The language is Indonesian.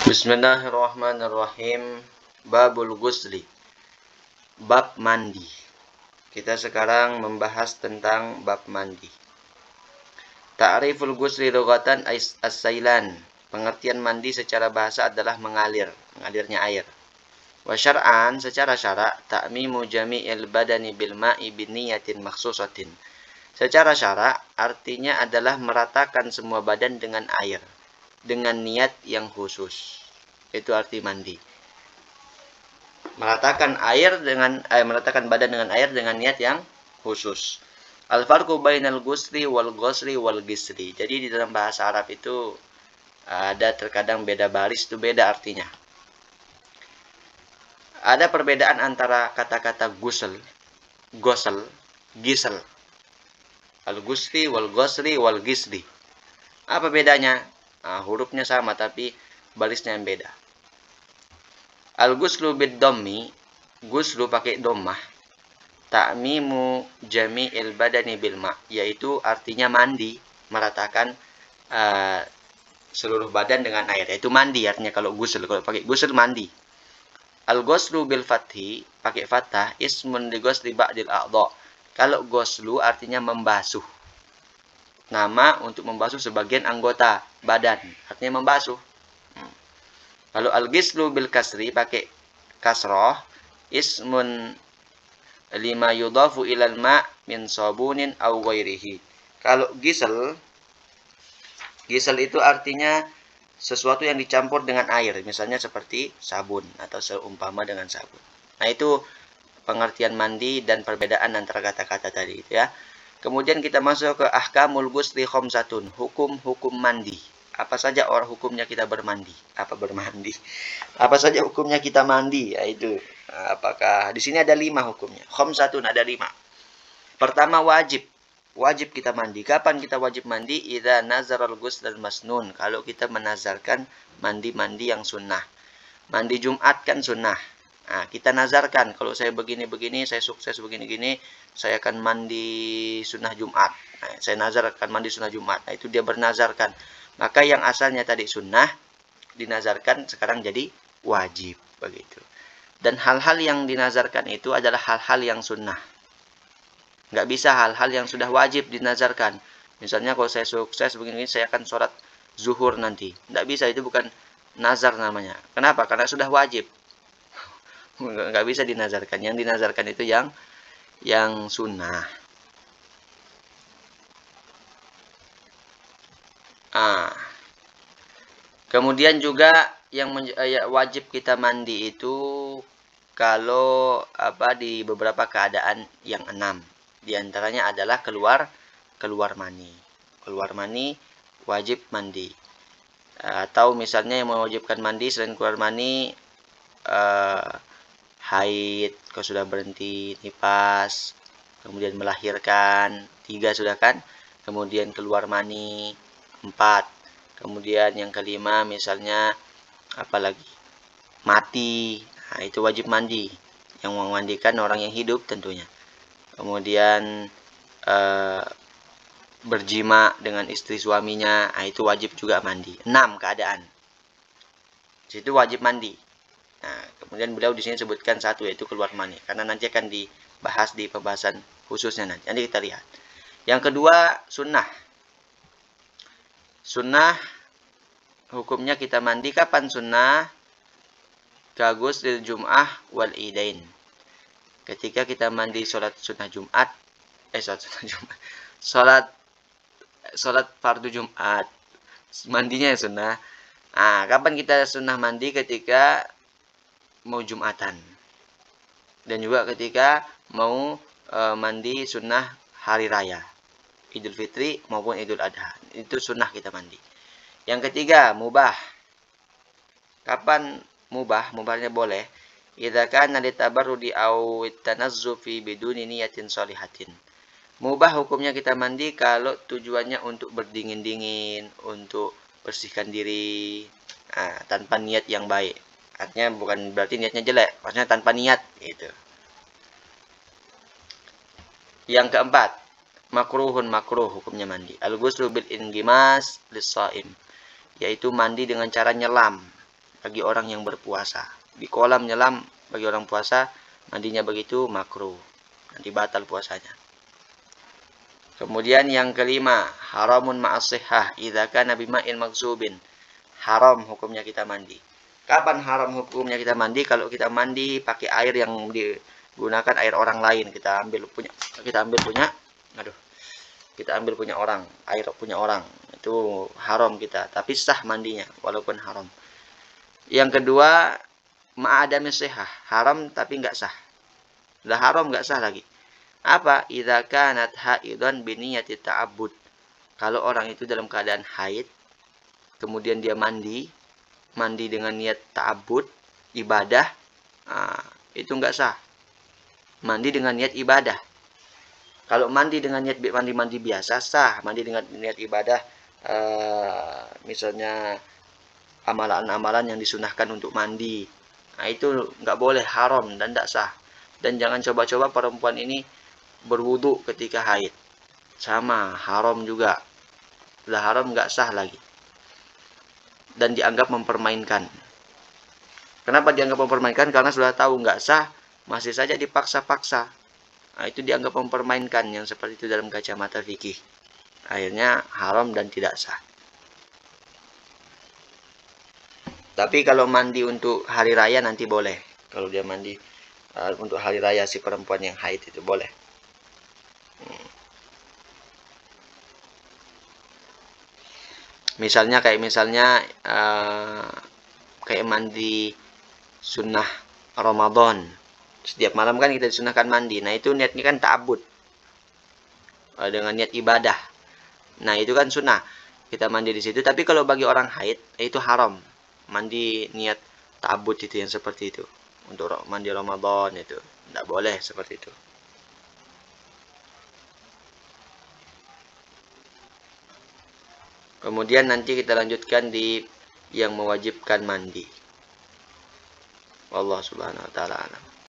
Bismillahirrahmanirrahim. Babul ghusli. Bab mandi. Kita sekarang membahas tentang bab mandi. Ta'riful ghusli lughatan as-sailan. Pengertian mandi secara bahasa adalah mengalir, mengalirnya air. Wa syar'an, secara syara', ta'mimu jami'il badani bil ma'i biniyatin makhsusatin. Secara syara' artinya adalah meratakan semua badan dengan air, dengan niat yang khusus. Itu arti mandi. Meratakan badan dengan air dengan niat yang khusus. Al-farqu bainal ghusli wal ghusli wal gisli. Jadi di dalam bahasa Arab itu ada terkadang beda baris, itu beda artinya. Ada perbedaan antara kata-kata ghusl, gisl. Al-ghusli wal ghusli wal gisli. Apa bedanya? Hurufnya sama tapi barisnya yang beda. Al-ghuslu bid-dhammi, ghuslu pakai dhammah. Ta'mimu jami'il badani bil ma', yaitu artinya mandi, meratakan seluruh badan dengan air. Itu mandi artinya kalau ghusl. Kalau pakai ghusl mandi. Al-ghuslu bil fathi, pakai fathah, ismun li ghusli ba'dil a'dha. Kalau ghuslu artinya membasuh. Nama untuk membasuh sebagian anggota badan, artinya membasuh. Kalau al-ghuslu bil kasri pakai kasroh, ismun lima yudhafu ilal ma' min sabunin aw ghairihi. Kalau gisl itu artinya sesuatu yang dicampur dengan air, misalnya seperti sabun atau seumpama dengan sabun. Nah, itu pengertian mandi dan perbedaan antara kata-kata tadi itu ya. Kemudian kita masuk ke ahkamul ghusli khamsatun, hukum-hukum mandi. Apa saja hukumnya kita bermandi? Apa saja hukumnya kita mandi? Yaitu apakah di sini ada 5 hukumnya? Khamsatun, ada 5. Pertama, wajib kita mandi. Kapan kita wajib mandi? Idza nazaral ghusl masnun. Kalau kita menazarkan mandi yang sunnah. Mandi Jumat kan sunnah. Nah, kita nazarkan kalau saya begini-begini, saya sukses begini-gini, saya akan mandi sunnah Jumat. Nah, saya nazar akan mandi sunnah Jumat. Nah, itu dia bernazarkan. Maka yang asalnya tadi sunnah dinazarkan sekarang jadi wajib begitu. Dan hal-hal yang dinazarkan itu adalah hal-hal yang sunnah. Nggak bisa hal-hal yang sudah wajib dinazarkan. Misalnya kalau saya sukses begini, saya akan sholat zuhur nanti. Nggak bisa, itu bukan nazar namanya. Kenapa? Karena sudah wajib. Nggak bisa dinazarkan. Yang dinazarkan itu yang sunnah. Kemudian juga yang wajib kita mandi itu kalau di beberapa keadaan yang 6. Di antaranya adalah keluar mani. Keluar mani wajib mandi. Atau misalnya yang mewajibkan mandi selain keluar mani, haid kalau sudah berhenti nifas, kemudian melahirkan 3 sudah kan, kemudian keluar mani 4. Kemudian yang kelima misalnya apalagi mati, nah, itu wajib mandi. Yang memandikan orang yang hidup tentunya. Kemudian berjima dengan istri suaminya, nah, itu wajib juga mandi. 6 keadaan. Situ wajib mandi. Nah, kemudian beliau di sini sebutkan 1, yaitu keluar mani, karena nanti akan dibahas di pembahasan khususnya nanti. Nanti kita lihat. Yang kedua, sunnah. Sunnah hukumnya kita mandi kapan sunnah? Kagus lil jum'ah wal idain. Ketika kita mandi sholat sunnah Jumat, sholat fardu Jumat, mandinya yang sunnah. Kapan kita sunnah mandi? Ketika mau Jumatan, dan juga ketika mau mandi sunnah hari raya, Idul Fitri maupun Idul Adha. Itu sunnah kita mandi. Yang ketiga, mubah. Kapan mubah? Mubahnya boleh. Idza kana litabarrudi aw tanazzufi biduni niyatin shalihatin. Mubah hukumnya kita mandi kalau tujuannya untuk berdingin-dingin, untuk bersihkan diri, tanpa niat yang baik. Artinya bukan berarti niatnya jelek, maksudnya tanpa niat gitu. Yang keempat, makruh hukumnya mandi. Al-ghuslu bil ingimas lis-shaim, yaitu mandi dengan cara nyelam. bagi orang yang berpuasa. Di kolam nyelam bagi orang puasa, mandinya begitu makruh. Nanti batal puasanya. Kemudian yang kelima, haramun ma'as-sihhah idza kana bima'in maghzubin. Haram hukumnya kita mandi. Kapan haram hukumnya kita mandi? Kalau kita mandi pakai air yang digunakan air orang lain, kita ambil punya orang, air punya orang. Itu haram kita, tapi sah mandinya walaupun haram. Yang kedua, ma'adami sihhah, haram tapi enggak sah. Lah haram enggak sah lagi. Apa? Idza kanat haidan bi niyyati ta'abbud. Kalau orang itu dalam keadaan haid, kemudian dia mandi dengan niat ta'abbud, ibadah, itu enggak sah. Mandi dengan niat ibadah. Kalau mandi dengan niat mandi biasa sah. Mandi dengan niat ibadah, misalnya amalan-amalan yang disunahkan untuk mandi, nah itu enggak boleh, haram dan enggak sah. Dan jangan coba-coba perempuan ini berwudu ketika haid, sama haram juga. Lah haram enggak sah lagi. Dan dianggap mempermainkan. Kenapa dianggap mempermainkan? Karena sudah tahu nggak sah, masih saja dipaksa-paksa. Nah, itu dianggap mempermainkan, yang seperti itu dalam kacamata fikih. Akhirnya haram dan tidak sah. Tapi kalau mandi untuk hari raya nanti boleh. Kalau dia mandi untuk hari raya si perempuan yang haid itu boleh. Misalnya kayak mandi sunnah Ramadan. Setiap malam kan kita disunahkan mandi. Nah, itu niatnya kan ta'abbud. Dengan niat ibadah. Nah, itu kan sunnah. Kita mandi di situ. Tapi kalau bagi orang haid, itu haram. Mandi niat ta'abbud itu yang seperti itu. Untuk mandi Ramadan itu. Tidak boleh seperti itu. Kemudian nanti kita lanjutkan di yang mewajibkan mandi. Wallahu subhanahu wa ta'ala alam.